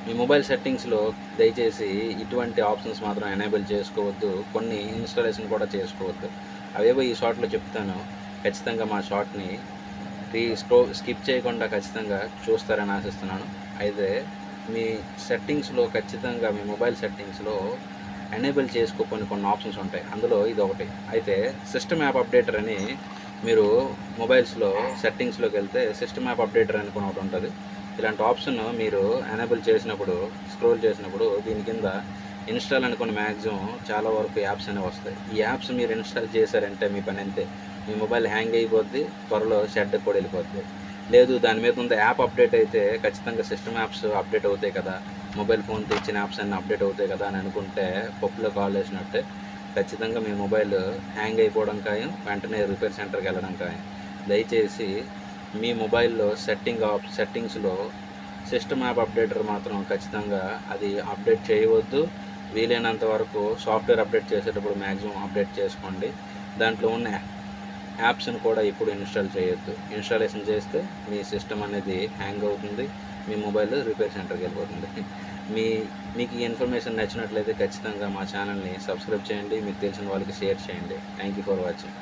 మీ mobile సెట్టింగ్స్లో దయచేసి ఇటువంటి options మాత్రం ఎనేబుల్ చేసుకోవద్దు. కొన్ని ఇన్‌స్టాలేషన్ కూడా చేసుకోవద్దు. అవేవో ఈ షార్ట్‌లో చెప్తాను. ఖచ్చితంగా మా షార్ట్‌ని స్కిప్ చేయకుండా ఖచ్చితంగా చూస్తారని ఆశిస్తున్నాను. అయితే మీ సెట్టింగ్స్లో ఖచ్చితంగా మీ మొబైల్ సెట్టింగ్స్లో ఎనేబుల్ చేసుకోని కొన్ని ఆప్షన్స్ ఉంటాయి. అందులో ఇదొకటి. అయితే సిస్టమ్ యాప్ అప్డేటర్ అని మీరు మొబైల్స్‌లో సెట్టింగ్స్‌లోకి వెళ్తే సిస్టమ్ యాప్ అప్డేటర్ అని ఒకటి ఉంటుంది. ఇలాంటి ఆప్షన్ మీరు ఎనేబుల్ చేసినప్పుడు, స్క్రోల్ చేసినప్పుడు దీని కింద ఇన్‌స్టాల్ అనుకున్న మ్యాక్సిమం చాలా వరకు యాప్స్ అనేవి వస్తాయి. ఈ యాప్స్ మీరు ఇన్‌స్టాల్ చేశారంటే మీ పని అంతే. మీ మొబైల్ హ్యాంగ్ అయిపోద్ది. త్వరలో షెడ్‌కి కూడా వెళ్ళిపోద్ది. లేదు దాని మీద ఉన్న యాప్ అప్డేట్ అయితే ఖచ్చితంగా సిస్టమ్ యాప్స్ అప్డేట్ అవుతాయి కదా! మొబైల్ ఫోన్ తెచ్చిన యాప్స్ అన్నీ అప్డేట్ అవుతాయి కదా అని అనుకుంటే పప్పులో కాలేసినట్టే. ఖచ్చితంగా మీ మొబైల్ హ్యాంగ్ అయిపోవడం ఖాయం. వెంటనే రిపేర్ సెంటర్‌కి వెళ్ళడం ఖాయం. దయచేసి మీ మొబైల్‌లో సెట్టింగ్స్‌లో సిస్టమ్ యాప్ అప్డేటర్ మాత్రం ఖచ్చితంగా అది అప్డేట్ చేయవద్దు. వీలైనంత వరకు సాఫ్ట్‌వేర్ అప్డేట్ చేసేటప్పుడు మ్యాక్సిమం అప్డేట్ చేసుకోండి. దాంట్లో ఉన్న యాప్స్‌ని కూడా ఎప్పుడు ఇన్‌స్టాల్ చేయొద్దు. ఇన్‌స్టాలేషన్ చేస్తే మీ సిస్టమ్ అనేది హ్యాంగ్ అవుతుంది. మీ మొబైల్ రిపేర్ సెంటర్‌కి వెళ్ళిపోతుంది. మీ మీకు ఈ ఇన్ఫర్మేషన్ నచ్చినట్లయితే ఖచ్చితంగా మా ఛానల్‌ని సబ్స్క్రైబ్ చేయండి. మీకు తెలిసిన వాళ్ళకి షేర్ చేయండి. Thank you for watching.